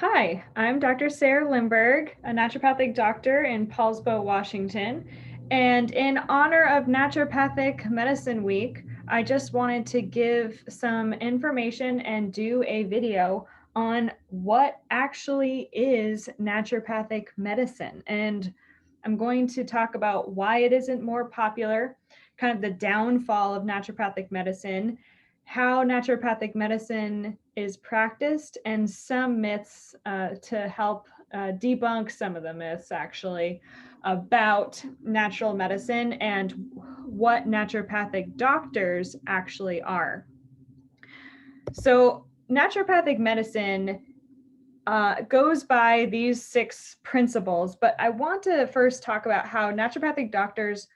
Hi, I'm Dr. Sarah Lindberg, a naturopathic doctor in Paulsbo, Washington. And in honor of Naturopathic Medicine Week, I just wanted to give some information and do a video on what actually is naturopathic medicine. And I'm going to talk about why it isn't more popular, kind of the downfall of naturopathic medicine, how naturopathic medicine is practiced, and some myths to help debunk some of the myths actually about natural medicine and what naturopathic doctors actually are. So, naturopathic medicine goes by these 6 principles, but I want to first talk about how naturopathic doctors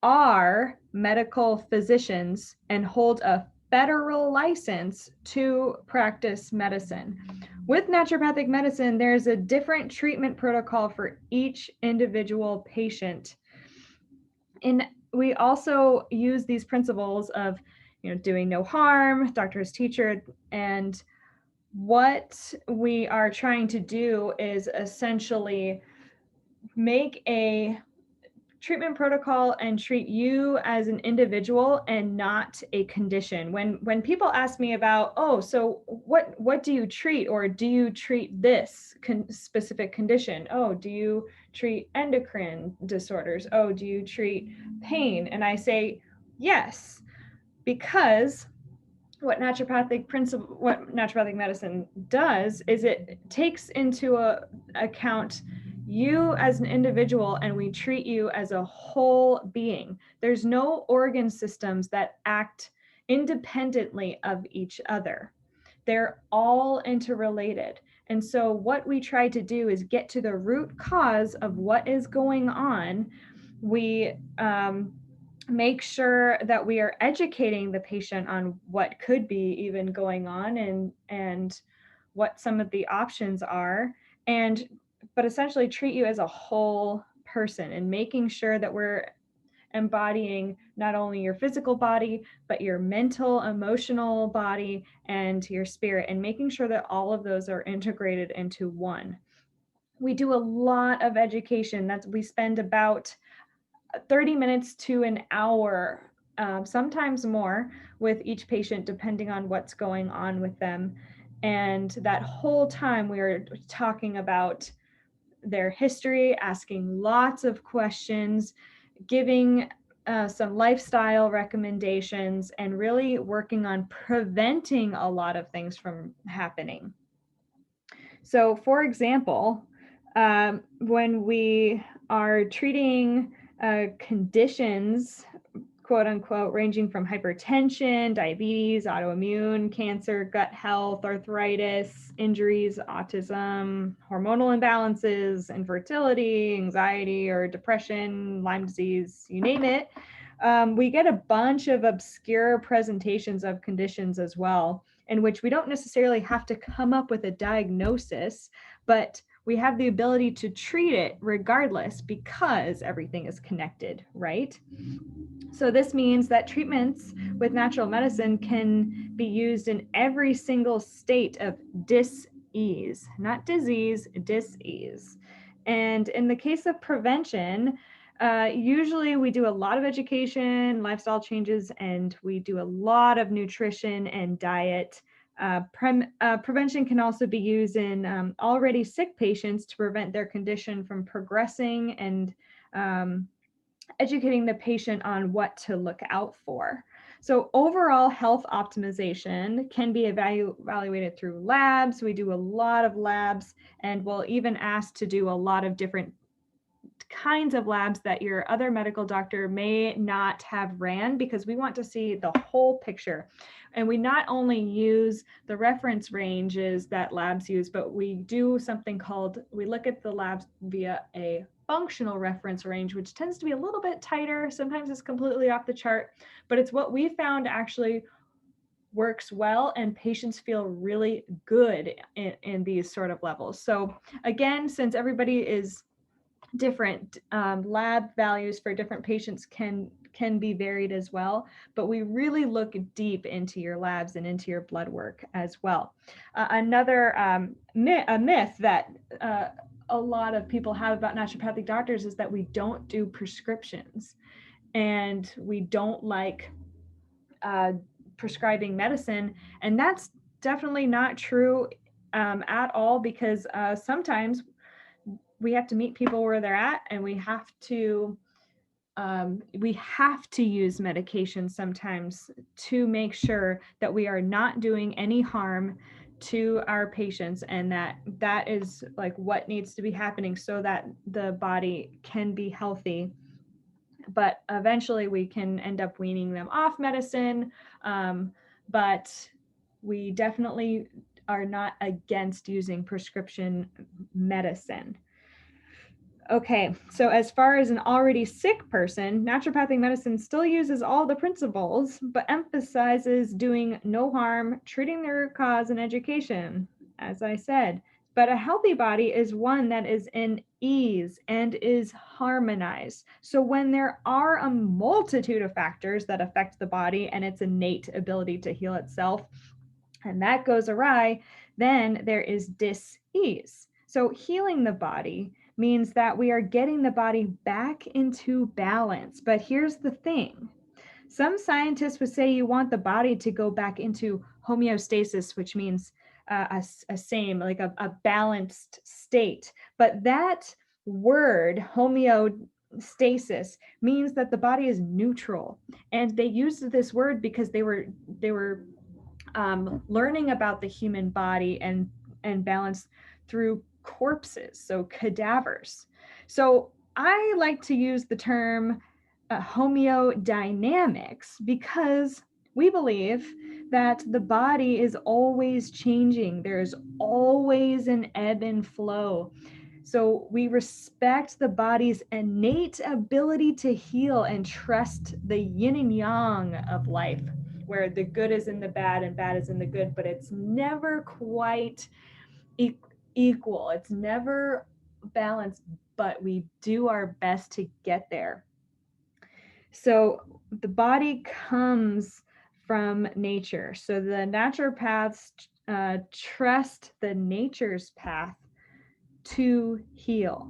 are medical physicians and hold a federal license to practice medicine. With naturopathic medicine, there's a different treatment protocol for each individual patient. And we also use these principles of, doing no harm, doctor's teacher, and what we are trying to do is essentially make a treatment protocol and treat you as an individual and not a condition. When people ask me about, oh, so what do you treat, or do you treat this specific condition? Oh, do you treat endocrine disorders? Oh, do you treat pain? And I say yes, because what naturopathic medicine does is it takes into account you as an individual, and we treat you as a whole being. There's no organ systems that act independently of each other. They're all interrelated. And so what we try to do is get to the root cause of what is going on. We make sure that we are educating the patient on what could be even going on, and what some of the options are, but essentially treat you as a whole person, and making sure that we're embodying not only your physical body, but your mental, emotional body and your spirit, and making sure that all of those are integrated into one. We do a lot of education. We spend about 30 minutes to an hour, sometimes more, with each patient, depending on what's going on with them. And that whole time we are talking about their history, asking lots of questions, giving some lifestyle recommendations, and really working on preventing a lot of things from happening. So, for example, when we are treating conditions, quote unquote, ranging from hypertension, diabetes, autoimmune, cancer, gut health, arthritis, injuries, autism, hormonal imbalances, infertility, anxiety or depression, Lyme disease, you name it, we get a bunch of obscure presentations of conditions as well, in which we don't necessarily have to come up with a diagnosis, but we have the ability to treat it regardless, because everything is connected, right? So this means that treatments with natural medicine can be used in every single state of dis-ease, not disease, dis-ease. And in the case of prevention, usually we do a lot of education, lifestyle changes, and we do a lot of nutrition and diet. Prevention can also be used in already sick patients to prevent their condition from progressing, and educating the patient on what to look out for. So overall health optimization can be evaluated through labs. We do a lot of labs, and we'll even ask to do a lot of different kinds of labs that your other medical doctor may not have ran, because we want to see the whole picture. And we not only use the reference ranges that labs use, but we do something called, we look at the labs via a functional reference range, which tends to be a little bit tighter. Sometimes it's completely off the chart, but it's what we found actually works well, and patients feel really good in these sort of levels. So again, since everybody is different, lab values for different patients can can be varied as well, but we really look deep into your labs and into your blood work as well. Another myth that a lot of people have about naturopathic doctors is that we don't do prescriptions and we don't like prescribing medicine. And that's definitely not true at all, because sometimes we have to meet people where they're at, and we have to use medication sometimes to make sure that we are not doing any harm to our patients, and that is like what needs to be happening so that the body can be healthy. But eventually we can end up weaning them off medicine, but we definitely are not against using prescription medicine. Okay, so as far as an already sick person, naturopathic medicine still uses all the principles, but emphasizes doing no harm, treating the root cause, and education, as I said. But a healthy body is one that is in ease and is harmonized. So when there are a multitude of factors that affect the body and its innate ability to heal itself, and that goes awry, then there is dis-ease. So healing the body means that we are getting the body back into balance. But here's the thing. Some scientists would say you want the body to go back into homeostasis, which means a same, like a balanced state. But that word, homeostasis, means that the body is neutral. And they used this word because they were learning about the human body and balance through corpses, so cadavers. So I like to use the term homeodynamics because we believe that the body is always changing. There's always an ebb and flow. So we respect the body's innate ability to heal and trust the yin and yang of life, where the good is in the bad and bad is in the good, but it's never quite equal. It's never balanced, but we do our best to get there. So the body comes from nature. So the naturopaths trust the nature's path to heal.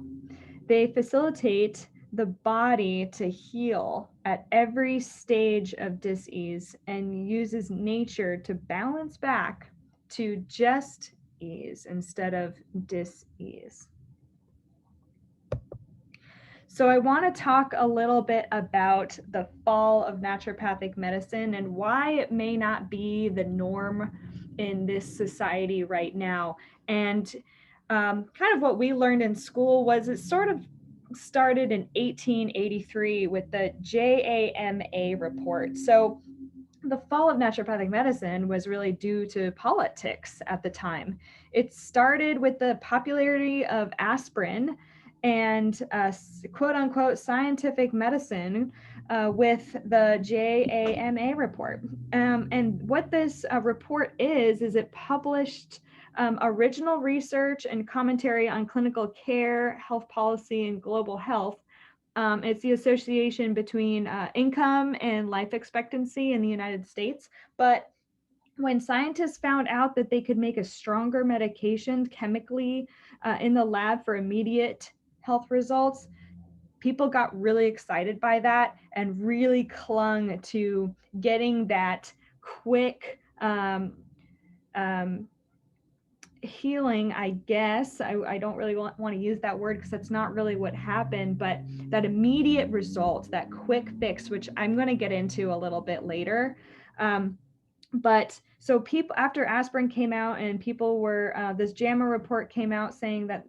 They facilitate the body to heal at every stage of dis-ease and uses nature to balance back to just ease instead of dis-ease. So I want to talk a little bit about the fall of naturopathic medicine and why it may not be the norm in this society right now. And kind of what we learned in school was it sort of started in 1883 with the JAMA report. So the fall of naturopathic medicine was really due to politics at the time. It started with the popularity of aspirin and quote unquote scientific medicine with the JAMA report. And what this report is it published original research and commentary on clinical care, health policy, and global health. It's the association between income and life expectancy in the United States. But when scientists found out that they could make a stronger medication chemically in the lab for immediate health results, people got really excited by that and really clung to getting that quick healing, I guess. I don't really want to use that word because that's not really what happened, but that immediate result, that quick fix, which I'm going to get into a little bit later. But so people, after aspirin came out and people were, this JAMA report came out saying that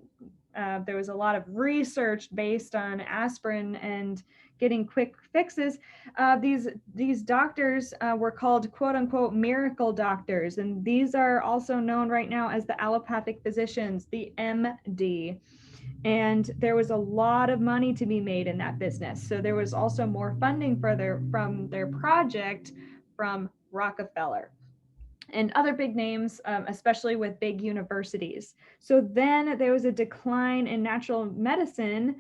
there was a lot of research based on aspirin and getting quick fixes. These doctors were called quote unquote miracle doctors, and these are also known right now as the allopathic physicians, the MD. And there was a lot of money to be made in that business. So there was also more funding from their project from Rockefeller and other big names, especially with big universities. So then there was a decline in natural medicine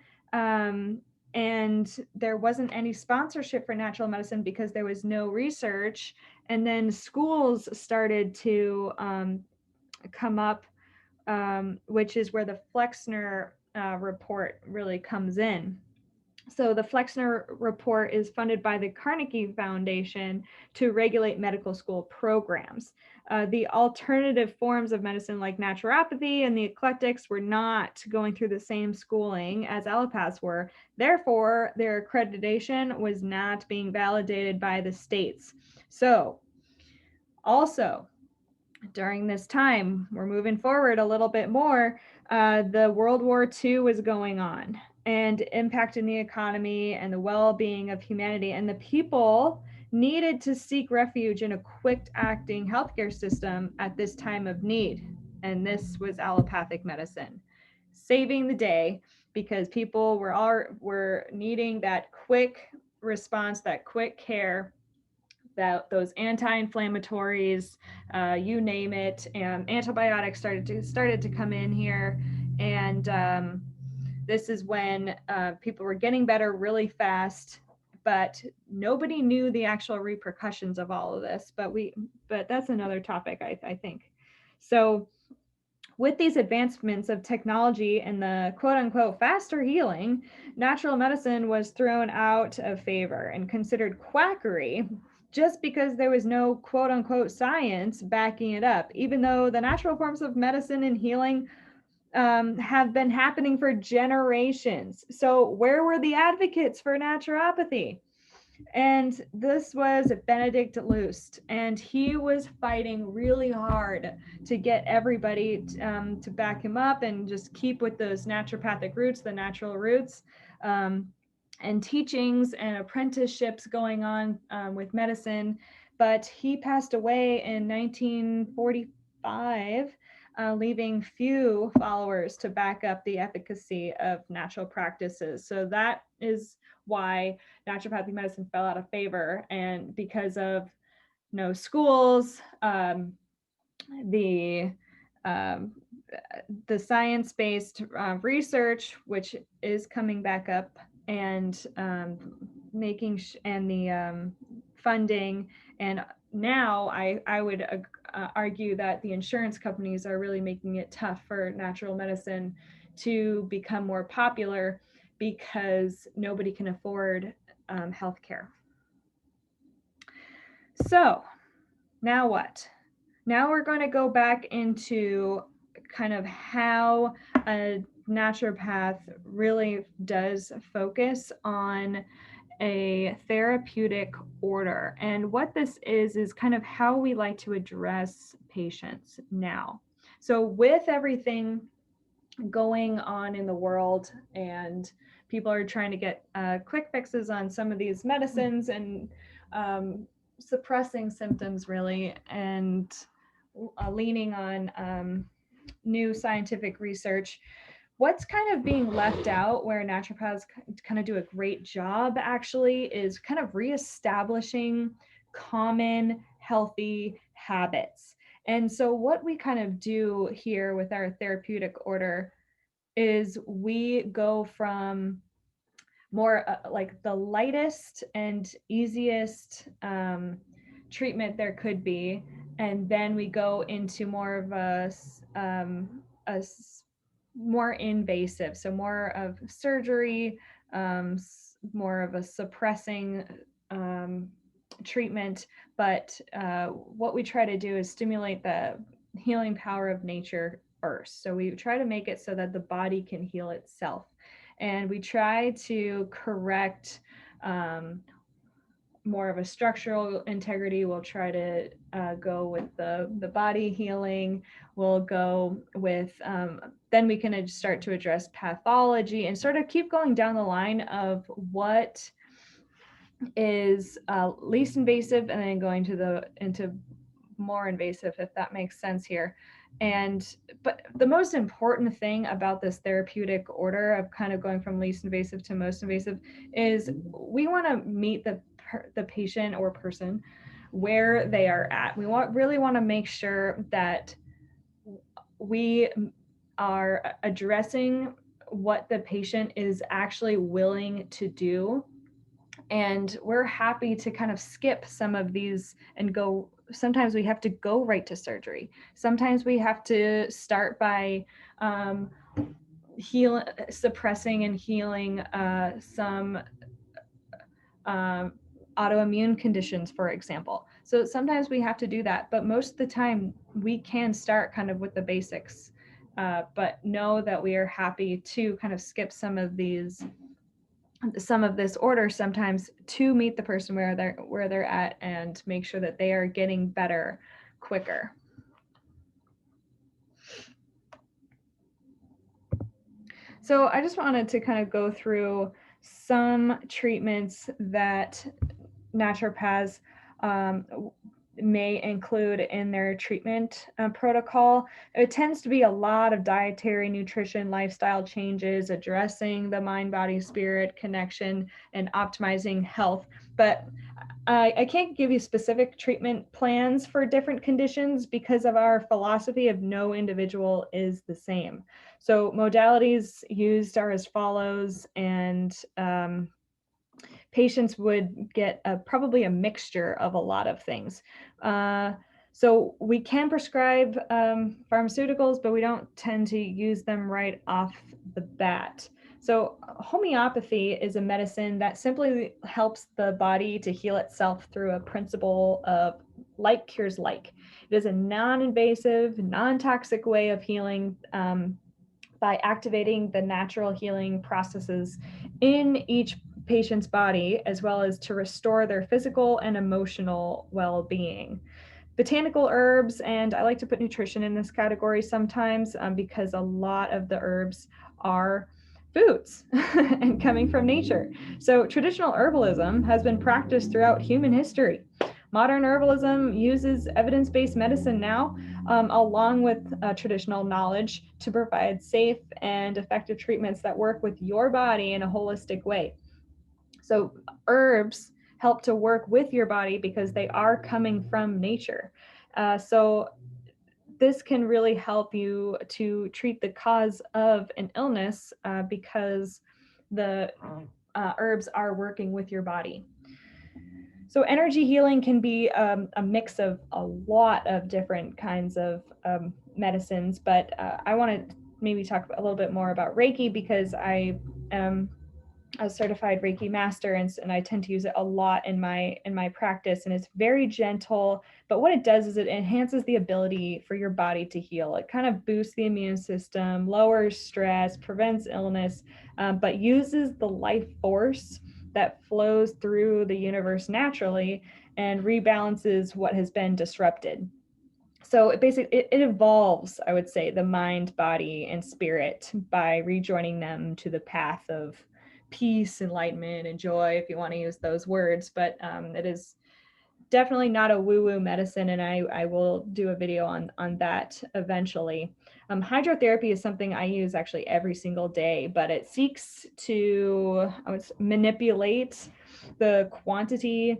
and there wasn't any sponsorship for natural medicine because there was no research. And then schools started to come up, which is where the Flexner report really comes in. So the Flexner report is funded by the Carnegie Foundation to regulate medical school programs. The alternative forms of medicine like naturopathy and the eclectics were not going through the same schooling as allopaths were. Therefore, their accreditation was not being validated by the states. So also, during this time, we're moving forward a little bit more, the World War II was going on and impacting the economy and the well-being of humanity. And the people needed to seek refuge in a quick-acting healthcare system at this time of need. And this was allopathic medicine, saving the day because people were needing that quick response, that quick care, that those anti-inflammatories, you name it, and antibiotics started to come in here, and this is when people were getting better really fast, but nobody knew the actual repercussions of all of this. But that's another topic, I think. So with these advancements of technology and the quote unquote faster healing, natural medicine was thrown out of favor and considered quackery just because there was no quote unquote science backing it up, even though the natural forms of medicine and healing have been happening for generations. So, where were the advocates for naturopathy? And this was Benedict Lust, and he was fighting really hard to get everybody to back him up and just keep with those naturopathic roots, the natural roots, and teachings and apprenticeships going on with medicine. But he passed away in 1945. Leaving few followers to back up the efficacy of natural practices. So that is why naturopathic medicine fell out of favor, and because of no schools, the um, the science-based research, which is coming back up, and and the funding, and now I would argue that the insurance companies are really making it tough for natural medicine to become more popular because nobody can afford healthcare. So now what? Now we're going to go back into kind of how a naturopath really does focus on a therapeutic order. And what this is kind of how we like to address patients now. So with everything going on in the world, and people are trying to get quick fixes on some of these medicines and suppressing symptoms really, and leaning on new scientific research. What's kind of being left out, where naturopaths kind of do a great job actually, is kind of reestablishing common healthy habits. And so what we kind of do here with our therapeutic order is we go from more like the lightest and easiest treatment there could be, and then we go into more of a more invasive, so more of surgery, more of a suppressing treatment. But what we try to do is stimulate the healing power of nature first. So we try to make it so that the body can heal itself. And we try to correct more of a structural integrity. We'll try to go with the body healing. We'll go with, then we can start to address pathology and sort of keep going down the line of what is least invasive, and then going to into more invasive, if that makes sense here. But the most important thing about this therapeutic order of kind of going from least invasive to most invasive is we want to meet the patient or person where they are at. We really want to make sure that we are addressing what the patient is actually willing to do. And we're happy to kind of skip some of these and go. Sometimes we have to go right to surgery. Sometimes we have to start by suppressing and healing some autoimmune conditions, for example. So sometimes we have to do that, but most of the time we can start kind of with the basics, but know that we are happy to kind of skip some of this order sometimes to meet the person where they're at and make sure that they are getting better quicker. So I just wanted to kind of go through some treatments that naturopaths may include in their treatment protocol. It tends to be a lot of dietary, nutrition, lifestyle changes, addressing the mind, body, spirit connection, and optimizing health. But I can't give you specific treatment plans for different conditions because of our philosophy of no individual is the same. So modalities used are as follows, and patients would get probably a mixture of a lot of things. So we can prescribe pharmaceuticals, but we don't tend to use them right off the bat. So homeopathy is a medicine that simply helps the body to heal itself through a principle of like cures like. It is a non-invasive, non-toxic way of healing by activating the natural healing processes in each patient's body, as well as to restore their physical and emotional well-being. Botanical herbs, and I like to put nutrition in this category sometimes because a lot of the herbs are foods and coming from nature. So traditional herbalism has been practiced throughout human history. Modern herbalism uses evidence-based medicine now, along with traditional knowledge, to provide safe and effective treatments that work with your body in a holistic way. So herbs help to work with your body because they are coming from nature. So this can really help you to treat the cause of an illness because the herbs are working with your body. So energy healing can be a mix of a lot of different kinds of medicines, but I want to maybe talk a little bit more about Reiki because I am a certified Reiki master, and I tend to use it a lot in my practice, and it's very gentle, but what it does is it enhances the ability for your body to heal. It kind of boosts the immune system, lowers stress, prevents illness, but uses the life force that flows through the universe naturally and rebalances what has been disrupted. So it evolves, I would say, the mind, body, and spirit by rejoining them to the path of peace, enlightenment, and joy, if you want to use those words. But it is definitely not a woo-woo medicine, and I will do a video on that eventually. Hydrotherapy is something I use actually every single day, but it seeks to manipulate the quantity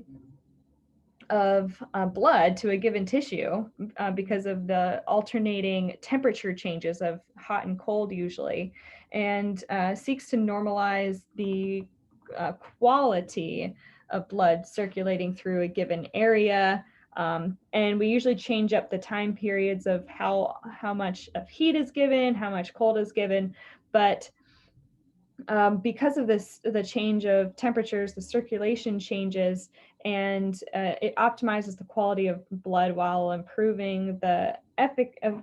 of blood to a given tissue because of the alternating temperature changes of hot and cold usually, and seeks to normalize the quality of blood circulating through a given area. And we usually change up the time periods of how much of heat is given, how much cold is given, but because of the change of temperatures, the circulation changes, and it optimizes the quality of blood while improving the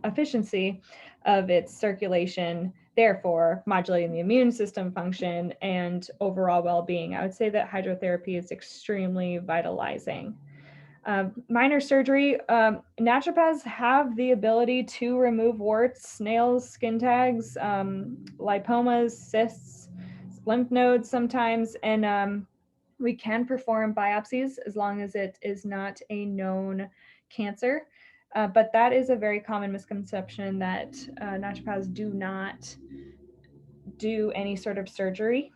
efficiency of its circulation, therefore modulating the immune system function and overall well-being. I would say that hydrotherapy is extremely vitalizing. Minor surgery, naturopaths have the ability to remove warts, nails, skin tags, lipomas, cysts, lymph nodes sometimes, and we can perform biopsies as long as it is not a known cancer. But that is a very common misconception that naturopaths do not do any sort of surgery.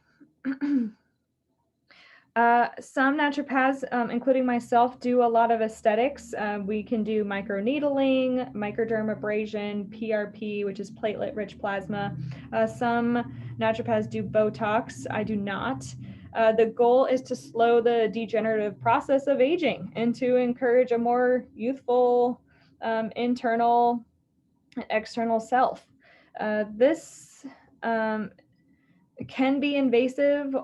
Some naturopaths, including myself, do a lot of aesthetics. We can do microneedling, microdermabrasion, PRP, which is platelet-rich plasma. Some naturopaths do Botox. I do not. The goal is to slow the degenerative process of aging and to encourage a more youthful internal and external self. This can be invasive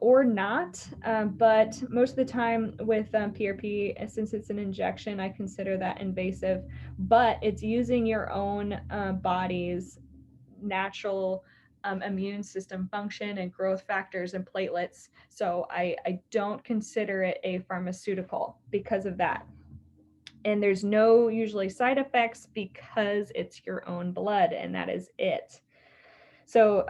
or not, but most of the time with PRP, since it's an injection, I consider that invasive, but it's using your own body's natural immune system function and growth factors and platelets. So I don't consider it a pharmaceutical because of that. And there's no usually side effects because it's your own blood, and that is it. So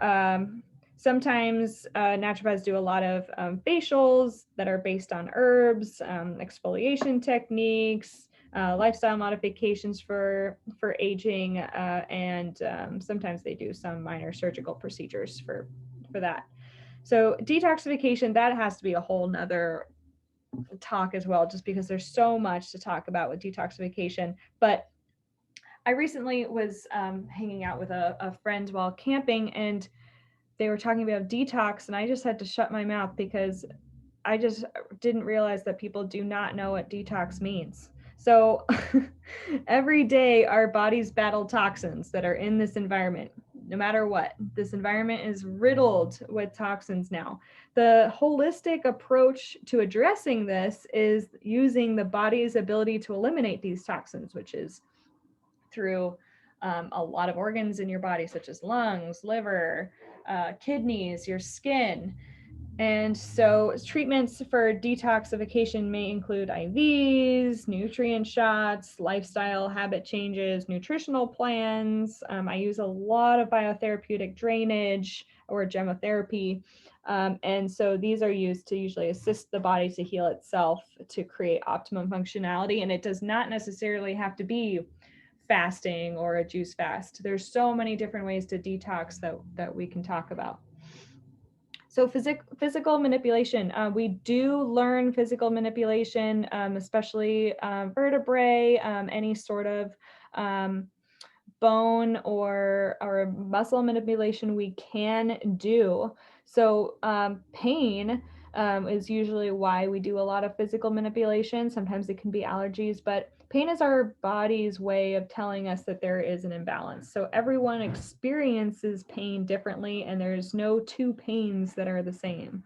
sometimes naturopaths do a lot of facials that are based on herbs, exfoliation techniques, lifestyle modifications for aging, and sometimes they do some minor surgical procedures for that. So detoxification, that has to be a whole nother talk as well, just because there's so much to talk about with detoxification. But I recently was hanging out with a friend while camping, and they were talking about detox, and I just had to shut my mouth because I just didn't realize that people do not know what detox means. So every day our bodies battle toxins that are in this environment. No matter what, this environment is riddled with toxins now. The holistic approach to addressing this is using the body's ability to eliminate these toxins, which is through a lot of organs in your body, such as lungs, liver, kidneys, your skin. And so treatments for detoxification may include IVs, nutrient shots, lifestyle habit changes, nutritional plans. I use a lot of biotherapeutic drainage or gemotherapy. And so these are used to usually assist the body to heal itself to create optimum functionality. And it does not necessarily have to be fasting or a juice fast. There's so many different ways to detox that we can talk about. So physical manipulation, we do learn physical manipulation, especially vertebrae, any sort of bone or muscle manipulation we can do. So pain is usually why we do a lot of physical manipulation. Sometimes it can be allergies, but pain is our body's way of telling us that there is an imbalance. So everyone experiences pain differently, and there's no two pains that are the same.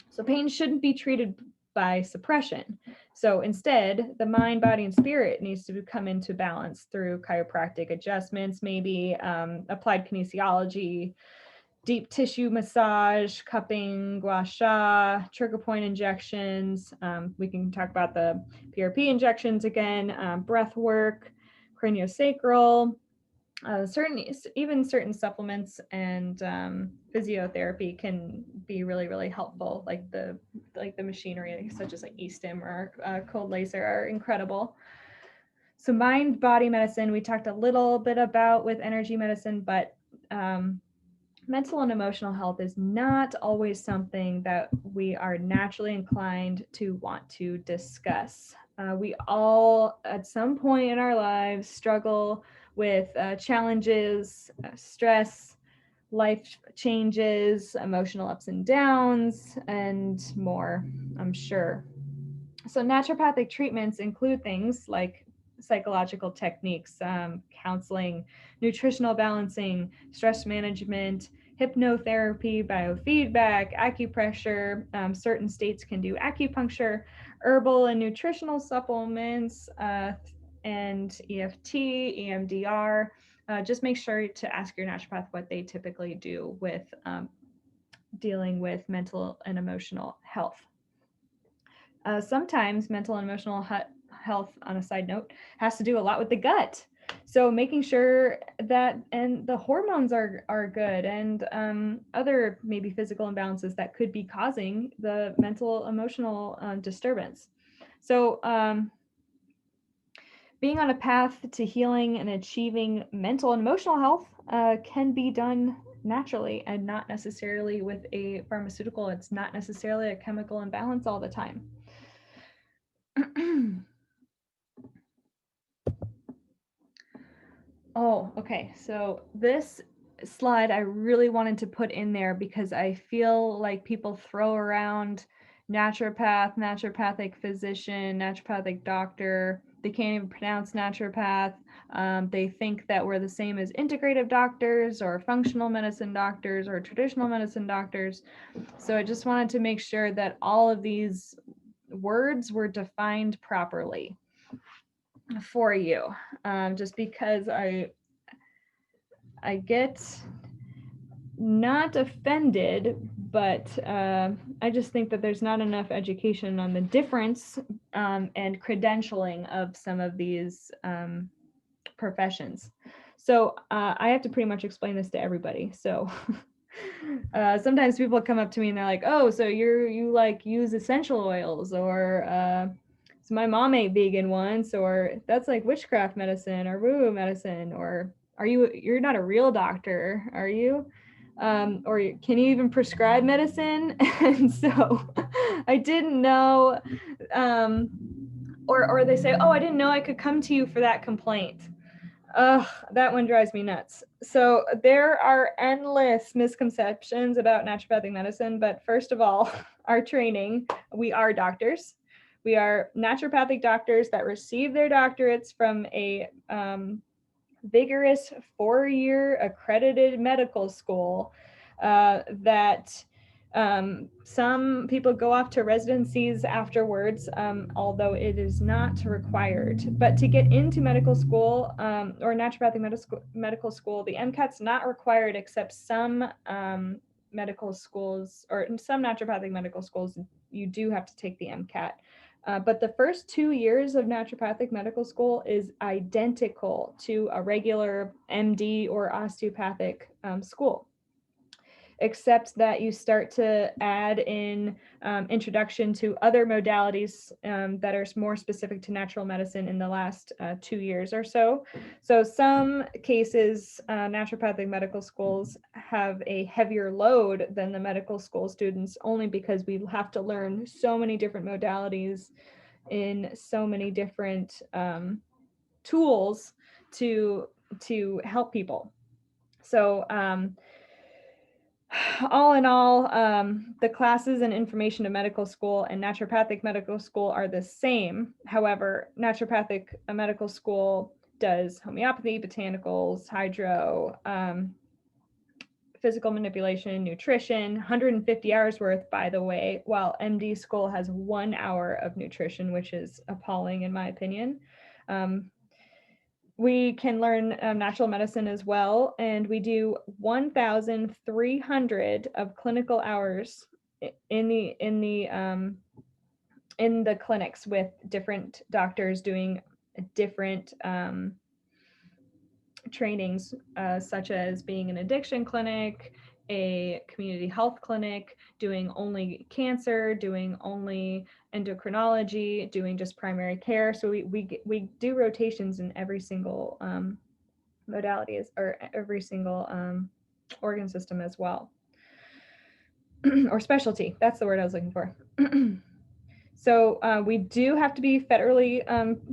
So pain shouldn't be treated by suppression. So instead, the mind, body, and spirit needs to come into balance through chiropractic adjustments, maybe applied kinesiology, deep tissue massage, cupping, gua sha, trigger point injections. We can talk about the PRP injections again, breath work, craniosacral, certain supplements and physiotherapy can be really helpful. Like the machinery, such as like e-stim or cold laser, are incredible. So mind body medicine, we talked a little bit about with energy medicine, but mental and emotional health is not always something that we are naturally inclined to want to discuss. We all, at some point in our lives, struggle with challenges, stress, life changes, emotional ups and downs, and more, I'm sure. So naturopathic treatments include things like psychological techniques, counseling, nutritional balancing, stress management, hypnotherapy, biofeedback, acupressure. Certain states can do acupuncture, herbal and nutritional supplements, and EFT, EMDR. Just make sure to ask your naturopath what they typically do with dealing with mental and emotional health. Sometimes mental and emotional health, on a side note, has to do a lot with the gut. So making sure that and the hormones are good, and other maybe physical imbalances that could be causing the mental emotional disturbance. So being on a path to healing and achieving mental and emotional health can be done naturally and not necessarily with a pharmaceutical. It's not necessarily a chemical imbalance all the time. Oh, okay. So this slide I really wanted to put in there because I feel like people throw around naturopath, naturopathic physician, naturopathic doctor. They can't even pronounce naturopath. They think that we're the same as integrative doctors or functional medicine doctors or traditional medicine doctors. So I just wanted to make sure that all of these words were defined properly for you, just because I get not offended, but I just think that there's not enough education on the difference and credentialing of some of these professions. So I have to pretty much explain this to everybody. So sometimes people come up to me and they're like, "Oh, so you like use essential oils," or so my mom ate vegan once, or that's like witchcraft medicine or woo-woo medicine, or you're not a real doctor, are you? Or can you even prescribe medicine? And so I didn't know, or they say, "Oh, I didn't know I could come to you for that complaint." Ugh, that one drives me nuts. So there are endless misconceptions about naturopathic medicine, but first of all, our training, we are doctors. We are naturopathic doctors that receive their doctorates from a vigorous 4-year accredited medical school that some people go off to residencies afterwards, although it is not required. But to get into medical school or naturopathic medical school, the MCAT's not required, except some medical schools or some naturopathic medical schools, you do have to take the MCAT. But the first 2 years of naturopathic medical school is identical to a regular MD or osteopathic school, except that you start to add in introduction to other modalities that are more specific to natural medicine in the last 2 years or so. So some cases, naturopathic medical schools have a heavier load than the medical school students, only because we have to learn so many different modalities in so many different tools to help people. So all in all, the classes and information of medical school and naturopathic medical school are the same. However, naturopathic medical school does homeopathy, botanicals, hydro, physical manipulation, nutrition, 150 hours worth, by the way, while MD school has 1 hour of nutrition, which is appalling in my opinion. We can learn natural medicine as well, and we do 1,300 of clinical hours in the clinics with different doctors doing different trainings, such as being an addiction clinic, a community health clinic, doing only cancer, doing only endocrinology, doing just primary care. So we do rotations in every single modalities or every single organ system as well. Or specialty, that's the word I was looking for. So we do have to be federally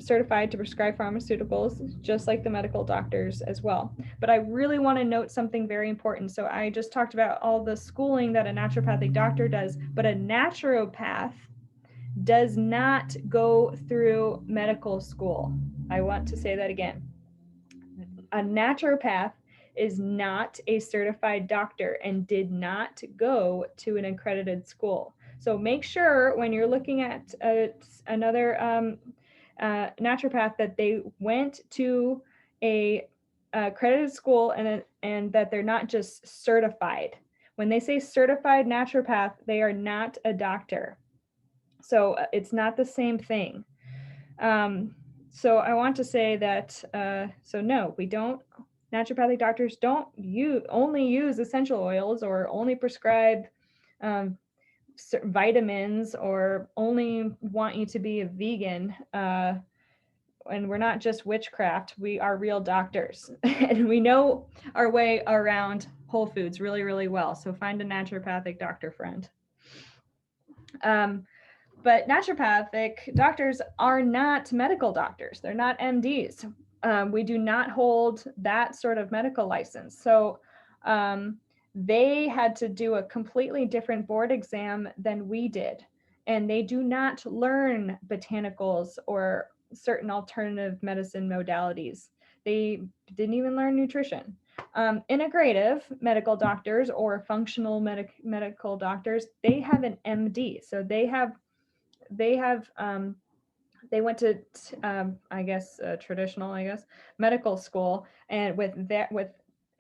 certified to prescribe pharmaceuticals, just like the medical doctors as well. But I really want to note something very important. So I just talked about all the schooling that a naturopathic doctor does, but a naturopath does not go through medical school. I want to say that again. A naturopath is not a certified doctor and did not go to an accredited school. So make sure when you're looking at another naturopath that they went to a accredited school and that they're not just certified. When they say certified naturopath, they are not a doctor. So it's not the same thing. So I want to say that, so no, we don't, naturopathic doctors don't only use essential oils or only prescribe vitamins or only want you to be a vegan. And we're not just witchcraft, we are real doctors. And we know our way around Whole Foods really, really well. So find a naturopathic doctor friend. But naturopathic doctors are not medical doctors. They're not MDs. We do not hold that sort of medical license. So they had to do a completely different board exam than we did. And they do not learn botanicals or certain alternative medicine modalities. They didn't even learn nutrition. Integrative medical doctors or functional medical doctors, they have an MD. So they went to I guess traditional medical school, and with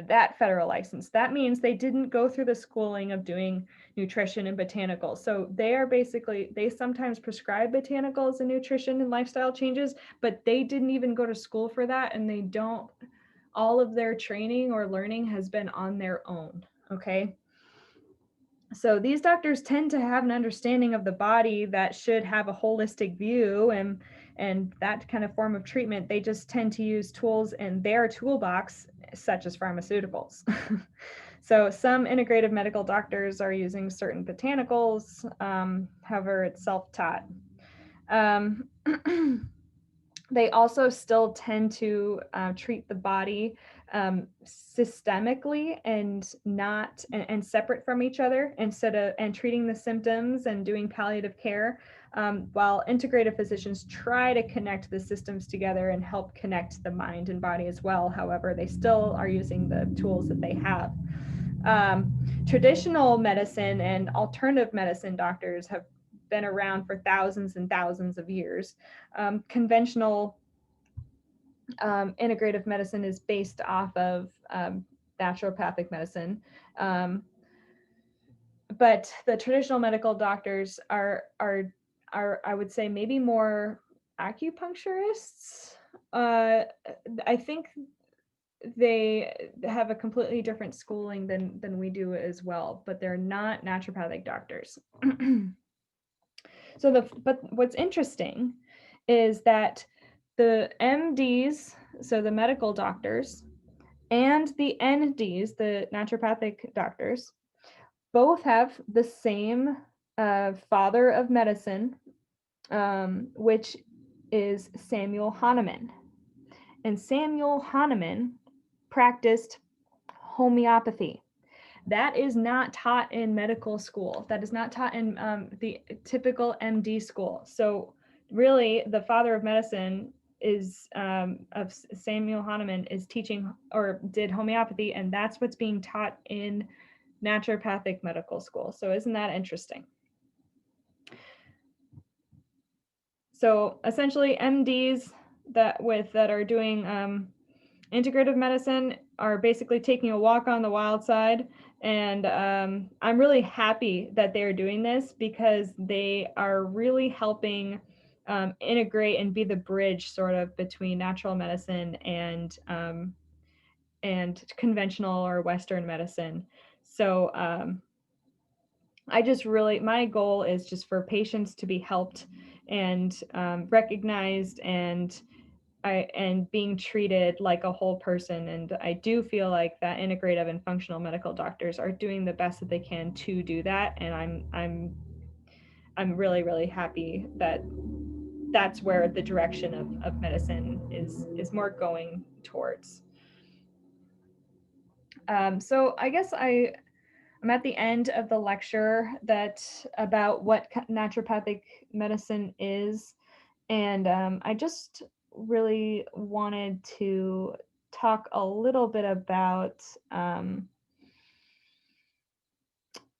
that federal license, that means they didn't go through the schooling of doing nutrition and botanicals. So they sometimes prescribe botanicals and nutrition and lifestyle changes, but they didn't even go to school for that, and they don't. All of their training or learning has been on their own. Okay. So these doctors tend to have an understanding of the body that should have a holistic view, and that kind of form of treatment. They just tend to use tools in their toolbox, such as pharmaceuticals. So some integrative medical doctors are using certain botanicals. However, it's self-taught. They also still tend to treat the body systemically and not and separate from each other, instead of and treating the symptoms and doing palliative care, while integrative physicians try to connect the systems together and help connect the mind and body as well. However, they still are using the tools that they have. Traditional medicine and alternative medicine doctors have been around for thousands and thousands of years. Conventional integrative medicine is based off of naturopathic medicine. But the traditional medical doctors are I would say maybe more acupuncturists. I think they have a completely different schooling than we do as well, but they're not naturopathic doctors. But what's interesting is that the MDs, so the medical doctors, and the NDs, the naturopathic doctors, both have the same father of medicine, which is Samuel Hahnemann. And Samuel Hahnemann practiced homeopathy. That is not taught in medical school. That is not taught in the typical MD school. So really, the father of medicine of Samuel Hahnemann is teaching or did homeopathy, and that's what's being taught in naturopathic medical school. So isn't that interesting? So essentially, MDs that are doing integrative medicine are basically taking a walk on the wild side. And I'm really happy that they're doing this, because they are really helping integrate and be the bridge sort of between natural medicine and conventional or Western medicine. So my goal is just for patients to be helped and recognized and being treated like a whole person. And I do feel like that integrative and functional medical doctors are doing the best that they can to do that. And I'm really, really happy that that's where the direction of medicine is more going towards. So I guess I'm at the end of the lecture about what naturopathic medicine is. And I just really wanted to talk a little bit about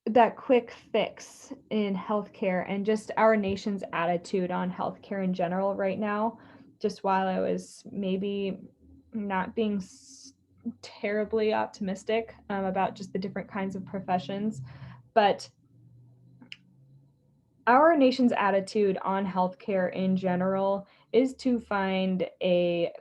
that quick fix in healthcare and just our nation's attitude on healthcare in general right now. Just while I was maybe not being terribly optimistic about just the different kinds of professions, but our nation's attitude on healthcare in general is to find a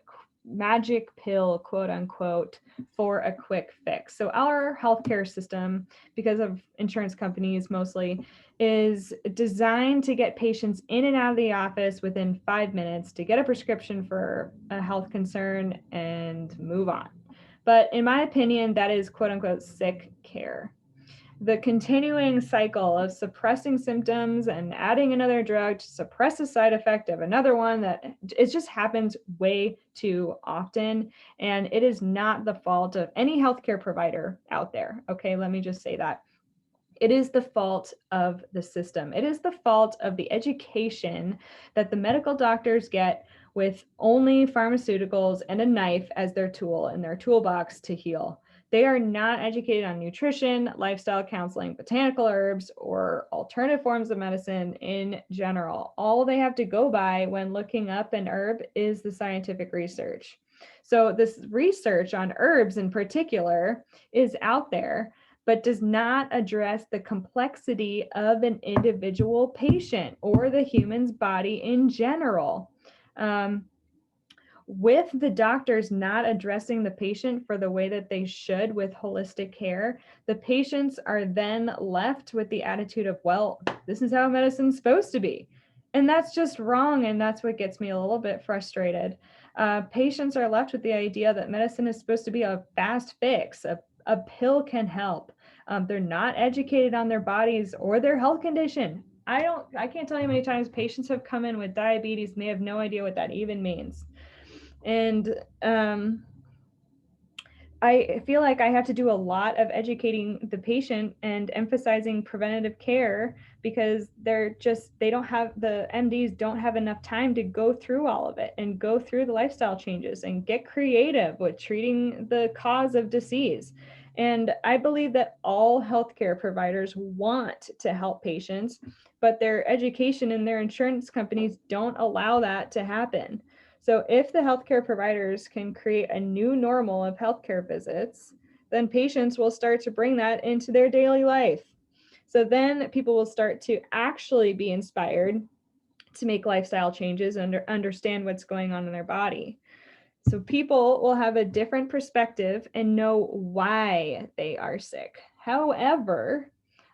magic pill, quote unquote, for a quick fix. So our healthcare system, because of insurance companies mostly, is designed to get patients in and out of the office within 5 minutes to get a prescription for a health concern and move on. But in my opinion, that is quote unquote sick care. The continuing cycle of suppressing symptoms and adding another drug to suppress a side effect of another one, that it just happens way too often. And it is not the fault of any healthcare provider out there. Okay, let me just say that. It is the fault of the system. It is the fault of the education that the medical doctors get with only pharmaceuticals and a knife as their tool in their toolbox to heal. They are not educated on nutrition, lifestyle counseling, botanical herbs, or alternative forms of medicine in general. All they have to go by when looking up an herb is the scientific research. So this research on herbs in particular is out there, but does not address the complexity of an individual patient or the human's body in general. With the doctors not addressing the patient for the way that they should with holistic care, the patients are then left with the attitude of, well, this is how medicine's supposed to be. And that's just wrong. And that's what gets me a little bit frustrated. Patients are left with the idea that medicine is supposed to be a fast fix, a pill can help. They're not educated on their bodies or their health condition. I can't tell you how many times patients have come in with diabetes and they have no idea what that even means. And I feel like I have to do a lot of educating the patient and emphasizing preventative care, because they don't have, the MDs don't have enough time to go through all of it and go through the lifestyle changes and get creative with treating the cause of disease. And I believe that all healthcare providers want to help patients, but their education and their insurance companies don't allow that to happen. So if the healthcare providers can create a new normal of healthcare visits, then patients will start to bring that into their daily life. So then people will start to actually be inspired to make lifestyle changes and understand what's going on in their body. So people will have a different perspective and know why they are sick. However,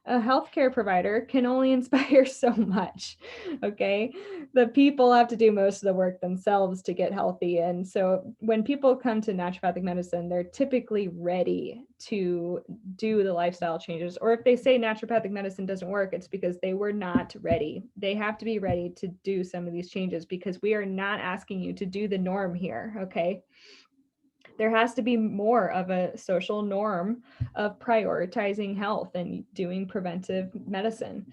a healthcare provider can only inspire so much. Okay. The people have to do most of the work themselves to get healthy. And so when people come to naturopathic medicine, they're typically ready to do the lifestyle changes. Or if they say naturopathic medicine doesn't work, it's because they were not ready. They have to be ready to do some of these changes, because we are not asking you to do the norm here. Okay. There has to be more of a social norm of prioritizing health and doing preventive medicine.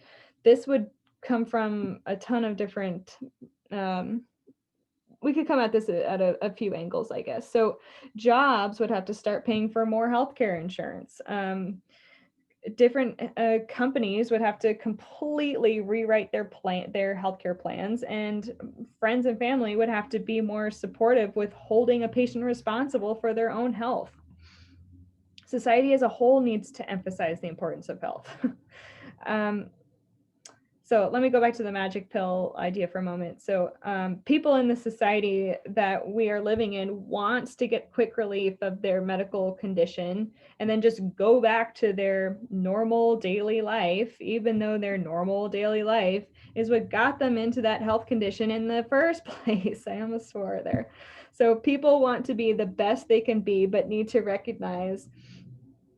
This would come from a ton of different, we could come at this at a few angles, I guess. So jobs would have to start paying for more healthcare insurance. Different companies would have to completely rewrite their healthcare plans, and friends and family would have to be more supportive with holding a patient responsible for their own health. Society as a whole needs to emphasize the importance of health. So let me go back to the magic pill idea for a moment. So people in the society that we are living in wants to get quick relief of their medical condition and then just go back to their normal daily life, even though their normal daily life is what got them into that health condition in the first place. I almost swore there. So people want to be the best they can be, but need to recognize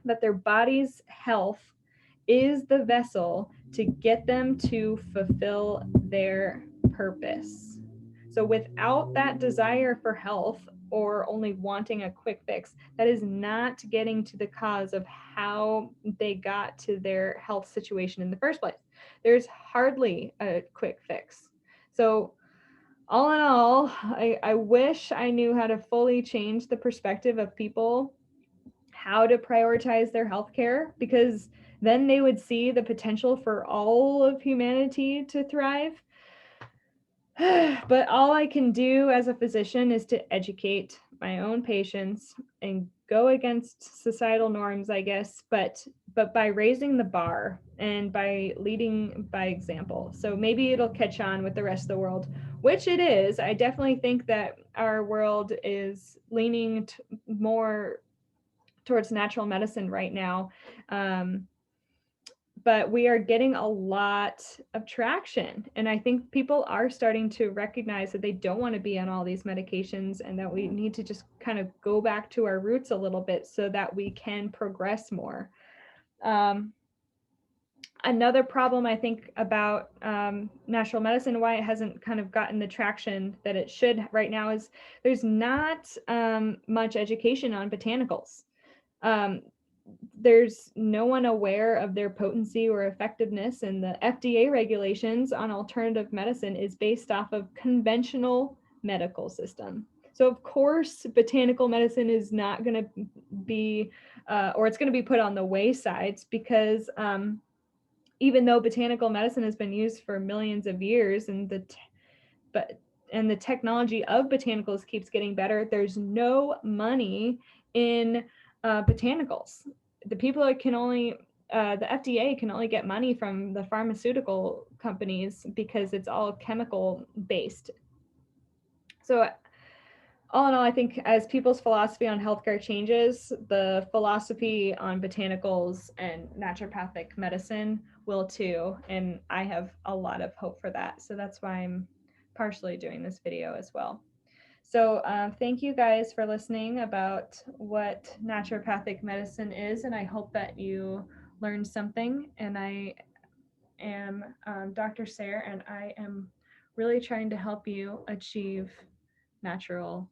that their body's health is the vessel to get them to fulfill their purpose. So without that desire for health, or only wanting a quick fix, that is not getting to the cause of how they got to their health situation in the first place. There's hardly a quick fix. So all in all, I wish I knew how to fully change the perspective of people, how to prioritize their healthcare, because then they would see the potential for all of humanity to thrive. But all I can do as a physician is to educate my own patients and go against societal norms, I guess, but by raising the bar and by leading by example. So maybe it'll catch on with the rest of the world, which it is. I definitely think that our world is leaning more towards natural medicine right now. but we are getting a lot of traction. And I think people are starting to recognize that they don't want to be on all these medications and that we need to just kind of go back to our roots a little bit so that we can progress more. Another problem I think about natural medicine, why it hasn't kind of gotten the traction that it should right now, is there's not much education on botanicals. There's no one aware of their potency or effectiveness, and the FDA regulations on alternative medicine is based off of conventional medical system. So of course, botanical medicine is not going to be, or it's going to be put on the wayside, because even though botanical medicine has been used for millions of years, and the technology of botanicals keeps getting better, there's no money in botanicals. The people that can only the FDA can only get money from the pharmaceutical companies because it's all chemical based. So all in all, I think as people's philosophy on healthcare changes, the philosophy on botanicals and naturopathic medicine will too. And I have a lot of hope for that. So that's why I'm partially doing this video as well. So thank you guys for listening about what naturopathic medicine is. And I hope that you learned something. And I am Dr. Sarah, and I am really trying to help you achieve natural